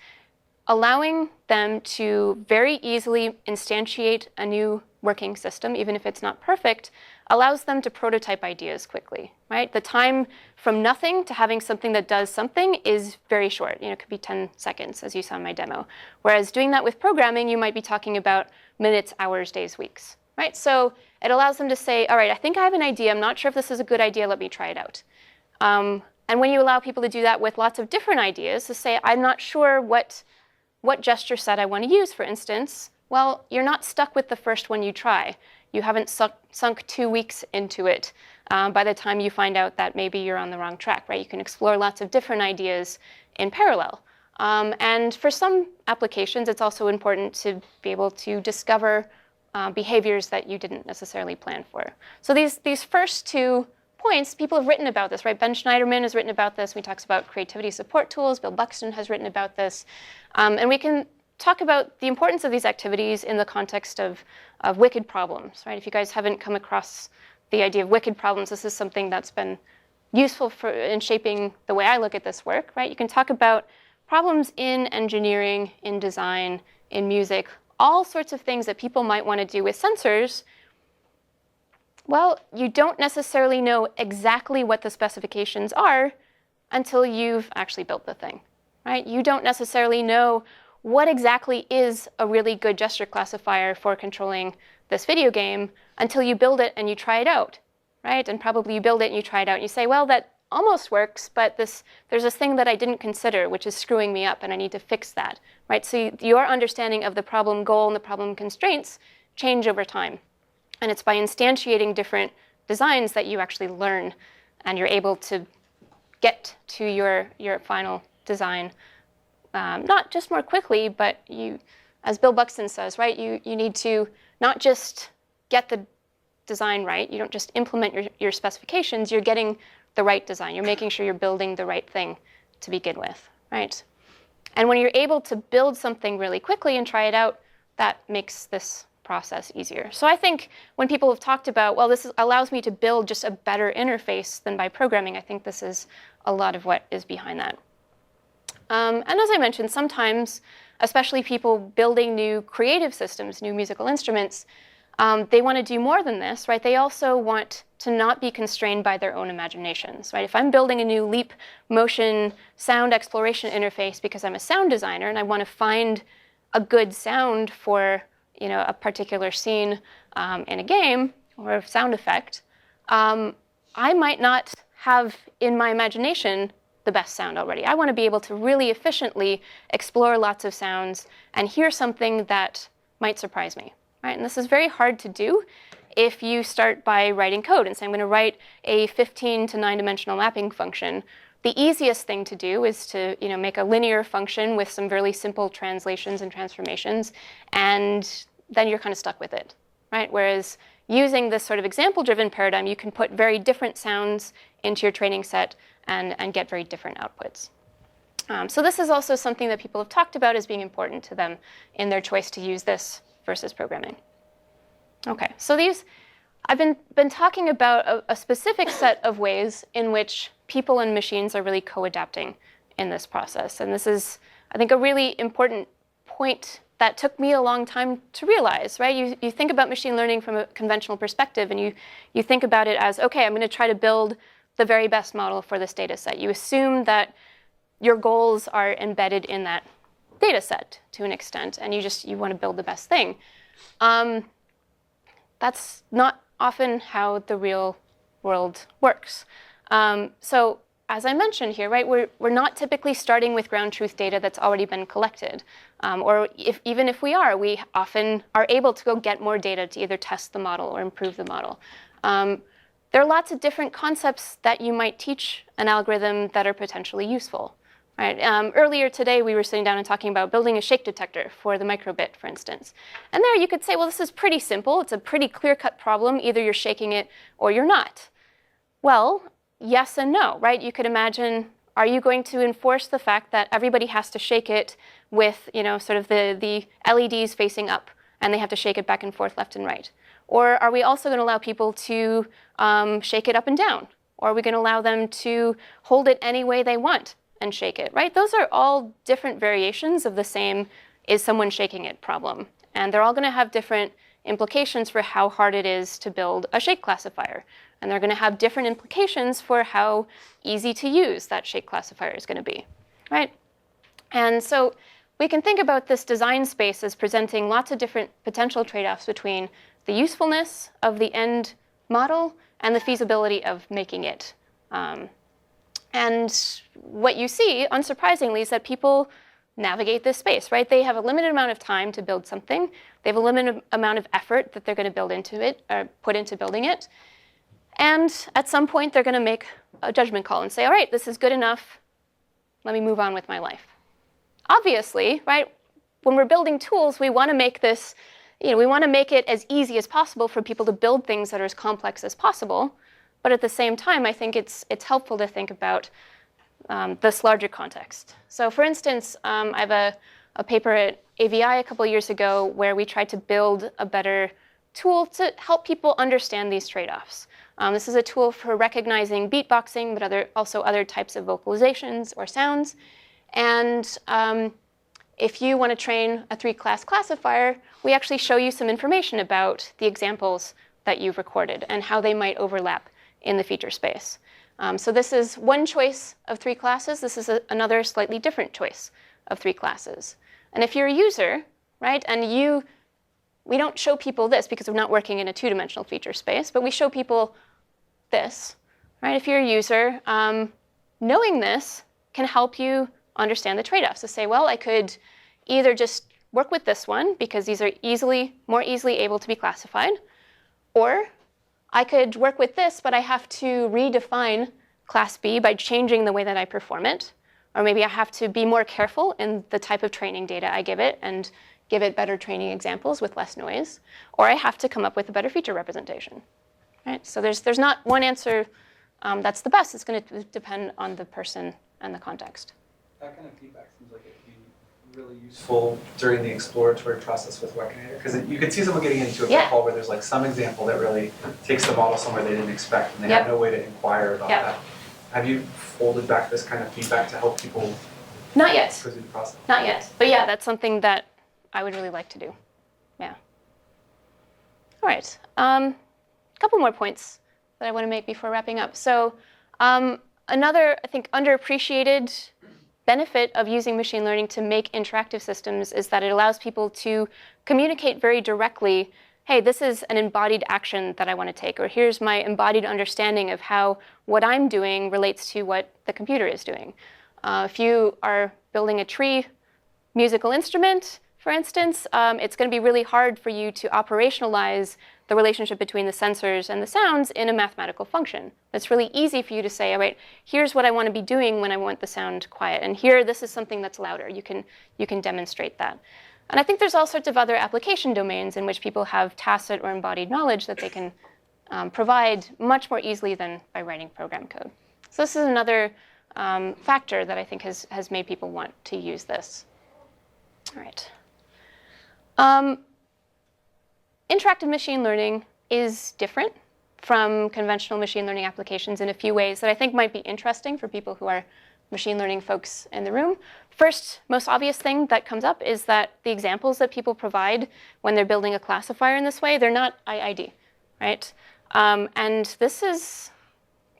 allowing them to very easily instantiate a new working system, even if it's not perfect, allows them to prototype ideas quickly, right? The time from nothing to having something that does something is very short. It could be 10 seconds, as you saw in my demo. Whereas doing that with programming, you might be talking about minutes, hours, days, weeks, right? So it allows them to say, all right, I think I have an idea. I'm not sure if this is a good idea. Let me try it out. And when you allow people to do that with lots of different ideas, to say, I'm not sure what gesture set I want to use, for instance, well, you're not stuck with the first one you try. You haven't sunk 2 weeks into it by the time you find out that maybe you're on the wrong track, right? You can explore lots of different ideas in parallel. And for some applications, it's also important to be able to discover behaviors that you didn't necessarily plan for. So these first 2 points, people have written about this, right? Ben Schneiderman has written about this. He talks about creativity support tools. Bill Buxton has written about this. And we can talk about the importance of these activities in the context of wicked problems, right? If you guys haven't come across the idea of wicked problems, this is something that's been useful in shaping the way I look at this work, right? You can talk about problems in engineering, in design, in music, all sorts of things that people might want to do with sensors. Well, you don't necessarily know exactly what the specifications are until you've actually built the thing, right? You don't necessarily know what exactly is a really good gesture classifier for controlling this video game until you build it and you try it out, right? And probably you build it and you try it out and you say, well, that almost works, but there's this thing that I didn't consider, which is screwing me up, and I need to fix that, right? So your understanding of the problem goal and the problem constraints change over time. And it's by instantiating different designs that you actually learn, and you're able to get to your final design, not just more quickly, but you, as Bill Buxton says, right, you need to not just get the design right, you don't just implement your specifications, you're getting the right design. You're making sure you're building the right thing to begin with, right? And when you're able to build something really quickly and try it out, that makes this process easier. So I think when people have talked about, well, allows me to build just a better interface than by programming, I think this is a lot of what is behind that. And as I mentioned, sometimes, especially people building new creative systems, new musical instruments, they want to do more than this, right? They also want to not be constrained by their own imaginations, right? If I'm building a new leap motion sound exploration interface because I'm a sound designer and I want to find a good sound for, you know, a particular scene in a game or a sound effect, I might not have in my imagination the best sound already. I want to be able to really efficiently explore lots of sounds and hear something that might surprise me. Right? And this is very hard to do if you start by writing code and say, I'm going to write a 15 to 9-dimensional mapping function. The easiest thing to do is to, you know, make a linear function with some really simple translations and transformations, and then you're kind of stuck with it, right? Whereas using this sort of example-driven paradigm, you can put very different sounds into your training set and get very different outputs. So this is also something that people have talked about as being important to them in their choice to use this versus programming. Okay, so I've been talking about a specific set of ways in which people and machines are really co-adapting in this process. And this is, I think, a really important point that took me a long time to realize, right? You think about machine learning from a conventional perspective, and you think about it as, okay, I'm going to try to build the very best model for this data set. You assume that your goals are embedded in that data set to an extent, and you want to build the best thing. That's not often how the real world works. So as I mentioned here, right, we're not typically starting with ground truth data that's already been collected. Or even if we are, we often are able to go get more data to either test the model or improve the model. There are lots of different concepts that you might teach an algorithm that are potentially useful. Right. Earlier today, we were sitting down and talking about building a shake detector for the microbit, for instance. And there you could say, well, this is pretty simple. It's a pretty clear-cut problem. Either you're shaking it or you're not. Well, yes and no, right? You could imagine, are you going to enforce the fact that everybody has to shake it with, you know, sort of the LEDs facing up, and they have to shake it back and forth, left and right? Or are we also going to allow people to shake it up and down? Or are we going to allow them to hold it any way they want and shake it, right? Those are all different variations of the same is someone shaking it problem. And they're all going to have different implications for how hard it is to build a shake classifier. And they're going to have different implications for how easy to use that shake classifier is going to be, right? And so we can think about this design space as presenting lots of different potential trade-offs between the usefulness of the end model and the feasibility of making it. And what you see, unsurprisingly, is that people navigate this space, right? They have a limited amount of time to build something. They have a limited amount of effort that they're going to build into it, or put into building it. And at some point, they're going to make a judgment call and say, all right, this is good enough. Let me move on with my life. Obviously, right, when we're building tools, we want to make this, you know, we want to make it as easy as possible for people to build things that are as complex as possible. But at the same time, I think it's helpful to think about this larger context. So for instance, I have a paper at AVI a couple of years ago where we tried to build a better tool to help people understand these trade-offs. This is a tool for recognizing beatboxing, but also other types of vocalizations or sounds. And if you want to train a 3-class classifier, we actually show you some information about the examples that you've recorded and how they might overlap in the feature space. So this is one choice of 3 classes. This is another slightly different choice of 3 classes. And if you're a user, right, and we don't show people this because we're not working in a two-dimensional feature space, but we show people this, right? If you're a user, knowing this can help you understand the trade-offs. So say, well, I could either just work with this one because these are more easily able to be classified, or I could work with this, but I have to redefine class B by changing the way that I perform it. Or maybe I have to be more careful in the type of training data I give it and give it better training examples with less noise. Or I have to come up with a better feature representation. Right? So there's not one answer that's the best. It's going to depend on the person and the context. That kind of feedback seems like it'd be really useful during the exploratory process with Wekinator, because you could see someone getting into a pitfall where there's like some example that really takes the model somewhere they didn't expect, and they have no way to inquire about that. Have you folded back this kind of feedback to help people Not yet. proceed the process? Not yet. But yeah, that's something that I would really like to do. Yeah. All right. A couple more points that I want to make before wrapping up. So another, I think, underappreciated benefit of using machine learning to make interactive systems is that it allows people to communicate very directly, hey, this is an embodied action that I want to take, or here's my embodied understanding of how what I'm doing relates to what the computer is doing. If you are building a tree musical instrument, for instance, it's going to be really hard for you to operationalize the relationship between the sensors and the sounds in a mathematical function. It's really easy for you to say, all right, here's what I want to be doing when I want the sound quiet, and here, this is something that's louder. You can demonstrate that. And I think there's all sorts of other application domains in which people have tacit or embodied knowledge that they can provide much more easily than by writing program code. So this is another factor that I think has made people want to use this. All right. Interactive machine learning is different from conventional machine learning applications in a few ways that I think might be interesting for people who are machine learning folks in the room. First, most obvious thing that comes up is that the examples that people provide when they're building a classifier in this way, they're not IID, right? And this is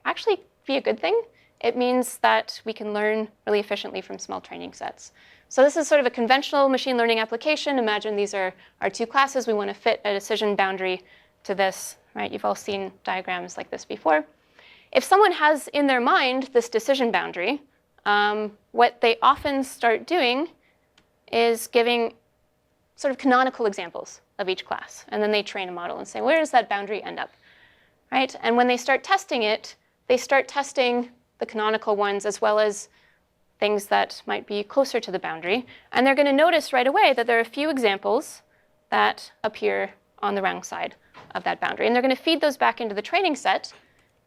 actually be a good thing. It means that we can learn really efficiently from small training sets. So this is sort of a conventional machine learning application. Imagine these are our two classes. We want to fit a decision boundary to this, right? You've all seen diagrams like this before. If someone has in their mind this decision boundary, what they often start doing is giving sort of canonical examples of each class. And then they train a model and say, where does that boundary end up, right? And when they start testing it, they start testing the canonical ones as well as things that might be closer to the boundary. And they're going to notice right away that there are a few examples that appear on the wrong side of that boundary. And they're going to feed those back into the training set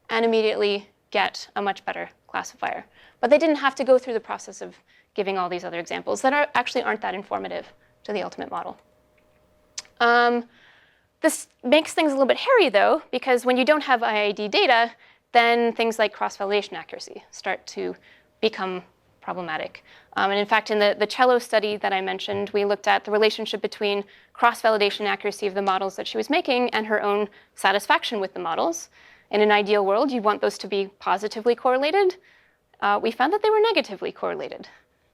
and immediately get a much better classifier. But they didn't have to go through the process of giving all these other examples that actually aren't that informative to the ultimate model. This makes things a little bit hairy, though, because when you don't have IID data, then things like cross-validation accuracy start to become problematic. And in fact, in the cello study that I mentioned, we looked at the relationship between cross-validation accuracy of the models that she was making and her own satisfaction with the models. In an ideal world, you want those to be positively correlated. We found that they were negatively correlated.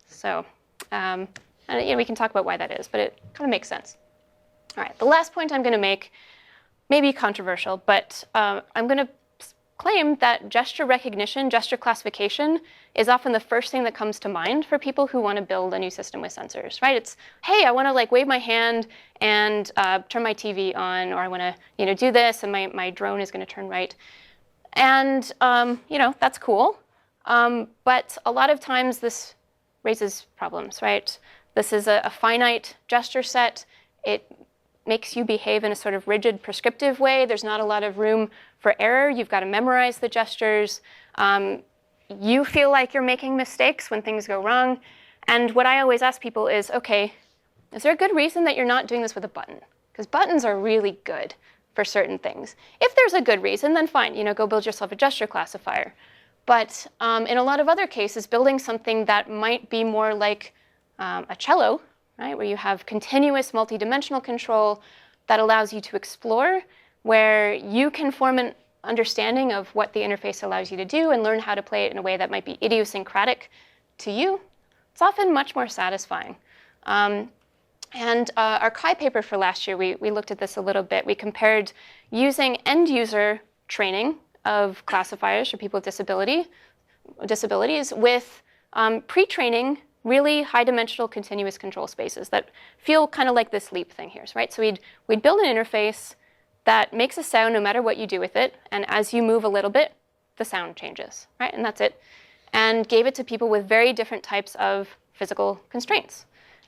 So and, we can talk about why that is, but it kind of makes sense. All right, the last point I'm going to make may be controversial, but I'm going to claim that gesture recognition, gesture classification is often the first thing that comes to mind for people who want to build a new system with sensors, right? It's, hey, I want to wave my hand and turn my TV on, or I want to do this and my drone is going to turn right. And that's cool. But a lot of times this raises problems, right? This is a finite gesture set. It makes you behave in a sort of rigid, prescriptive way. There's not a lot of room for error. You've got to memorize the gestures. You feel like you're making mistakes when things go wrong. And what I always ask people is, okay, is there a good reason that you're not doing this with a button? Because buttons are really good for certain things. If there's a good reason, then fine, go build yourself a gesture classifier. But in a lot of other cases, building something that might be more like a cello, right, where you have continuous multi-dimensional control that allows you to explore, where you can form an understanding of what the interface allows you to do and learn how to play it in a way that might be idiosyncratic to you, it's often much more satisfying. And our Kai paper for last year, we looked at this a little bit. We compared using end-user training of classifiers for people with disabilities with pre-training really high-dimensional continuous control spaces that feel kind of like this leap thing here, right? So we'd build an interface that makes a sound no matter what you do with it, and as you move a little bit, the sound changes, right? And that's it. And gave it to people with very different types of physical constraints.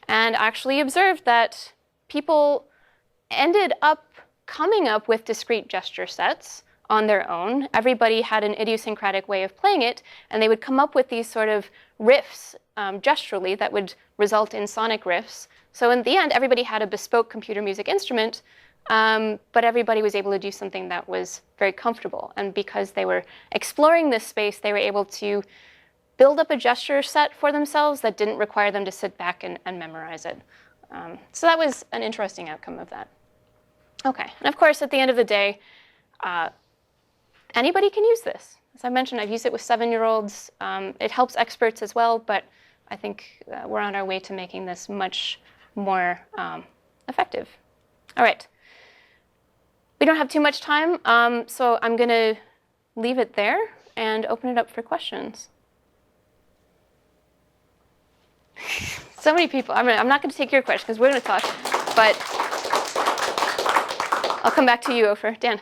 And actually observed that people ended up coming up with discrete gesture sets on their own. Everybody had an idiosyncratic way of playing it, and they would come up with these sort of riffs gesturally that would result in sonic riffs. So in the end, everybody had a bespoke computer music instrument, but everybody was able to do something that was very comfortable. And because they were exploring this space, they were able to build up a gesture set for themselves that didn't require them to sit back and memorize it. So that was an interesting outcome of that. Okay, and of course, at the end of the day, anybody can use this. As I mentioned, I've used it with 7-year-olds. It helps experts as well, but I think we're on our way to making this much more effective. All right. We don't have too much time, so I'm going to leave it there and open it up for questions. So many people. I'm not going to take your question because we're going to talk, but I'll come back to you, Ofer. Dan.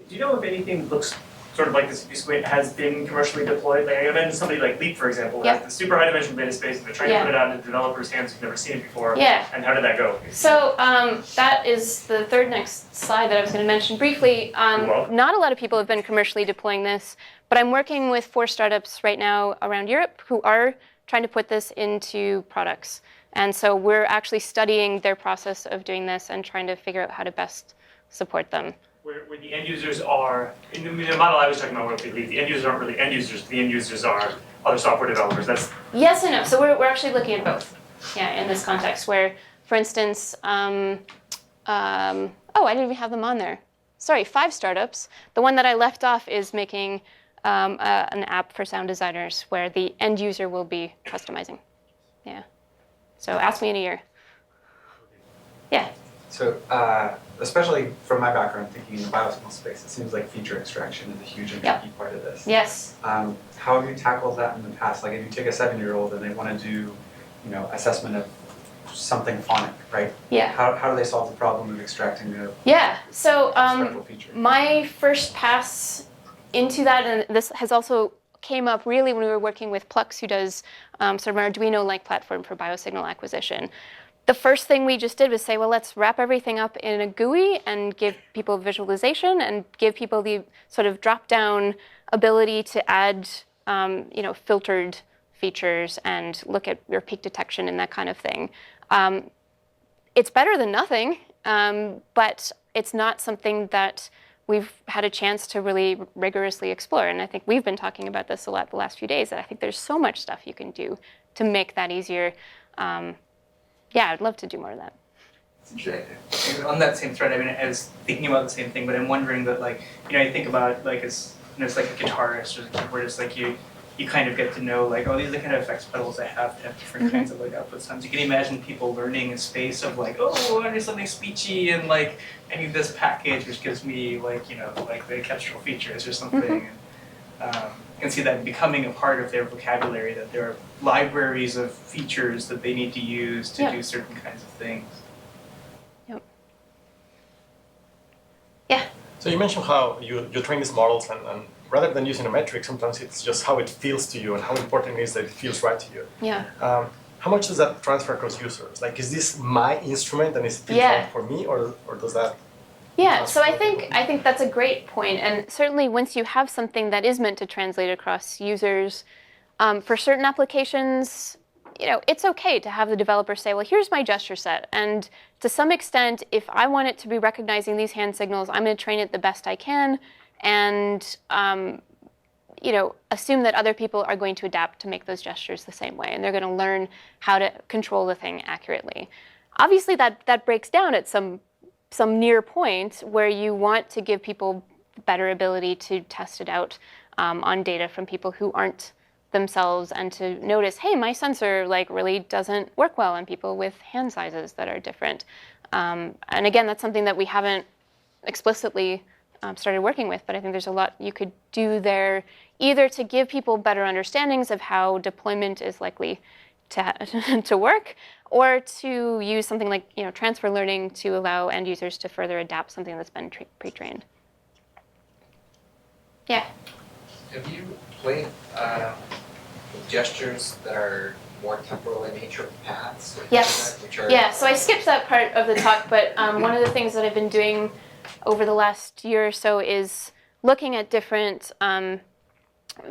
Do you know if anything looks sort of like this has been commercially deployed? Like I mentioned somebody like Leap, for example, has the super high dimensional data space, and they're trying to put it out into developers' hands who've never seen it before. Yeah. And how did that go? So that is the third next slide that I was going to mention briefly. Not a lot of people have been commercially deploying this, but I'm working with 4 startups right now around Europe who are trying to put this into products. And so we're actually studying their process of doing this and trying to figure out how to best support them. Where the end users are, in the model I was talking about, where the end users aren't really end users, the end users are other software developers. That's yes and no. So we're actually looking at both, in this context, where, for instance, oh, I didn't even have them on there. Sorry, 5 startups. The one that I left off is making an app for sound designers where the end user will be customizing. Yeah. So ask me in a year. Yeah. So, especially from my background, thinking in the biosignal space, it seems like feature extraction is a huge and key part of this. Yes. How have you tackled that in the past? Like, if you take a 7-year-old and they want to do, assessment of something phonic, right? Yeah. How do they solve the problem of extracting the So structural feature? my first pass into that, and this has also came up really when we were working with Plux, who does sort of an Arduino-like platform for biosignal acquisition. The first thing we just did was say, well, let's wrap everything up in a GUI and give people visualization and give people the sort of drop-down ability to add, filtered features and look at your peak detection and that kind of thing. It's better than nothing, but it's not something that we've had a chance to really rigorously explore. And I think we've been talking about this a lot the last few days, that I think there's so much stuff you can do to make that easier. I'd love to do more of that. On that same thread, I was thinking about the same thing, but I'm wondering that, I think about as it's like a guitarist or a keyboardist, you kind of get to know, oh, these are the kind of effects pedals I have to have different kinds of output sounds. You can imagine people learning a space of oh, I need something speechy and I need this package which gives me the textural features or something. And, you can see that becoming a part of their vocabulary, that there are libraries of features that they need to use to do certain kinds of things. Yep. Yeah. So you mentioned how you train these models and rather than using a metric, sometimes it's just how it feels to you and how important it is that it feels right to you. Yeah. How much does that transfer across users? Is this my instrument and is it feels right for me, or does that? Yeah, so I think that's a great point, and certainly once you have something that is meant to translate across users, for certain applications, it's okay to have the developer say, well, here's my gesture set, and to some extent, if I want it to be recognizing these hand signals, I'm going to train it the best I can, and assume that other people are going to adapt to make those gestures the same way, and they're going to learn how to control the thing accurately. Obviously, that breaks down at some near point where you want to give people better ability to test it out on data from people who aren't themselves and to notice, hey, my sensor like really doesn't work well on people with hand sizes that are different. And again, that's something that we haven't explicitly started working with, but I think there's a lot you could do there, either to give people better understandings of how deployment is likely to work, or to use something like transfer learning to allow end users to further adapt something that's been pre-trained. Yeah. Have you played with gestures that are more temporal in nature, paths? Yes. Yeah, so I skipped that part of the talk, but one of the things that I've been doing over the last year or so is looking at different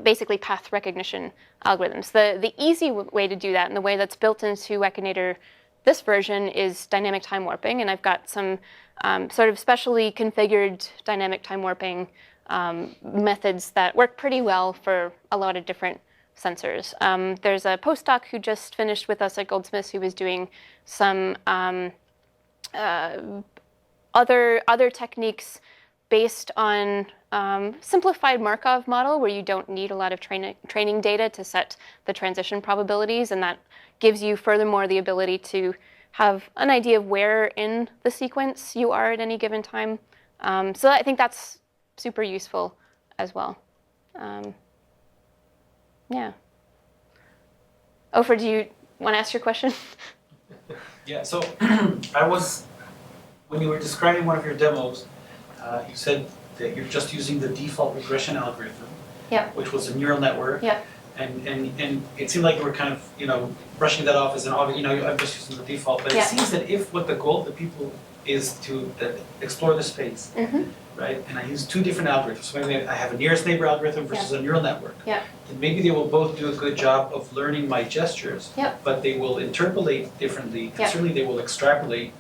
basically path recognition algorithms. The easy way to do that, and the way that's built into Wekinator, this version, is dynamic time warping, and I've got some sort of specially configured dynamic time warping methods that work pretty well for a lot of different sensors. There's a postdoc who just finished with us at Goldsmiths who was doing some other techniques based on simplified Markov model, where you don't need a lot of training data to set the transition probabilities, and that gives you furthermore the ability to have an idea of where in the sequence you are at any given time. So I think that's super useful as well. Yeah. Ofer, do you want to ask your question? Yeah, so when you were describing one of your demos, you said that you're just using the default regression algorithm, which was a neural network. And it seemed like you were kind of, brushing that off as an obvious, I'm just using the default. But it seems that if what the goal of the people is to explore the space, right? And I use two different algorithms. So maybe I have a nearest neighbor algorithm versus a neural network. Then maybe they will both do a good job of learning my gestures, but they will interpolate differently. And certainly they will extrapolate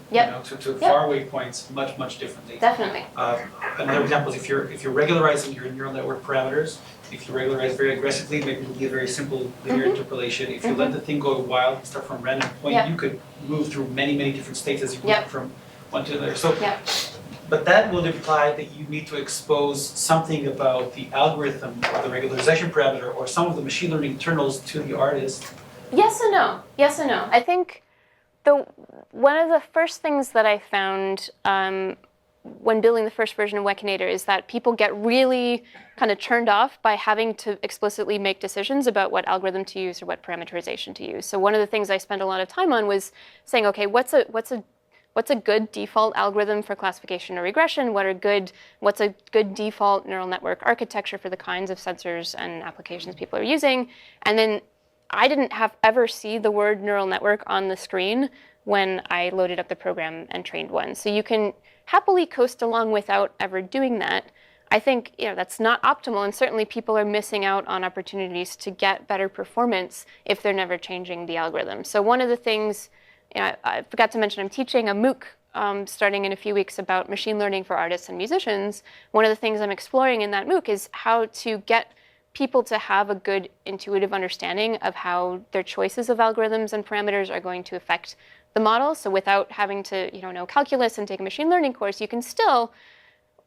to faraway points much differently. Definitely. Another example is if you're regularizing your neural network parameters, if you regularize very aggressively, maybe it'll be a very simple linear interpolation. If you let the thing go wild and start from a random point, you could move through many different states as you move from one to another. So, but that will imply that you need to expose something about the algorithm or the regularization parameter or some of the machine learning internals to the artist. Yes and no. Yes and no. I think one of the first things that I found when building the first version of Wekinator is that people get really kind of turned off by having to explicitly make decisions about what algorithm to use or what parameterization to use. So one of the things I spent a lot of time on was saying, okay, what's a good default algorithm for classification or regression? What's a good default neural network architecture for the kinds of sensors and applications people are using? And then I didn't ever see the word neural network on the screen when I loaded up the program and trained one. So you can happily coast along without ever doing that. I think that's not optimal, and certainly people are missing out on opportunities to get better performance if they're never changing the algorithm. So one of the things, I forgot to mention, I'm teaching a MOOC starting in a few weeks about machine learning for artists and musicians. One of the things I'm exploring in that MOOC is how to get people to have a good intuitive understanding of how their choices of algorithms and parameters are going to affect the model. So without having to know calculus and take a machine learning course, you can still,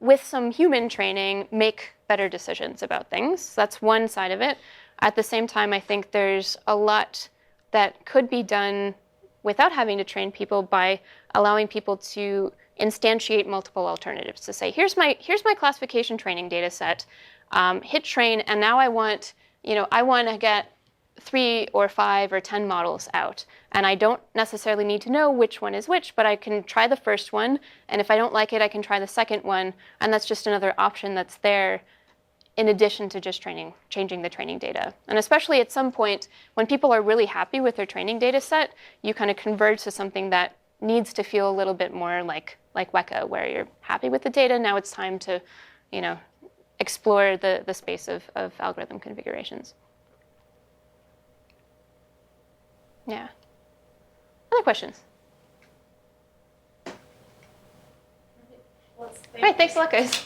with some human training, make better decisions about things. So that's one side of it. At the same time, I think there's a lot that could be done without having to train people by allowing people to instantiate multiple alternatives. To say, here's my classification training data set, hit train, and now I want to get 3 or 5 or 10 models out. And I don't necessarily need to know which one is which, but I can try the first one, and if I don't like it, I can try the second one, and that's just another option that's there in addition to just changing the training data. And especially at some point, when people are really happy with their training data set, you kind of converge to something that needs to feel a little bit more like Weka, where you're happy with the data, now it's time to, explore the space of algorithm configurations. Yeah. Other questions? All right, thanks a lot, guys.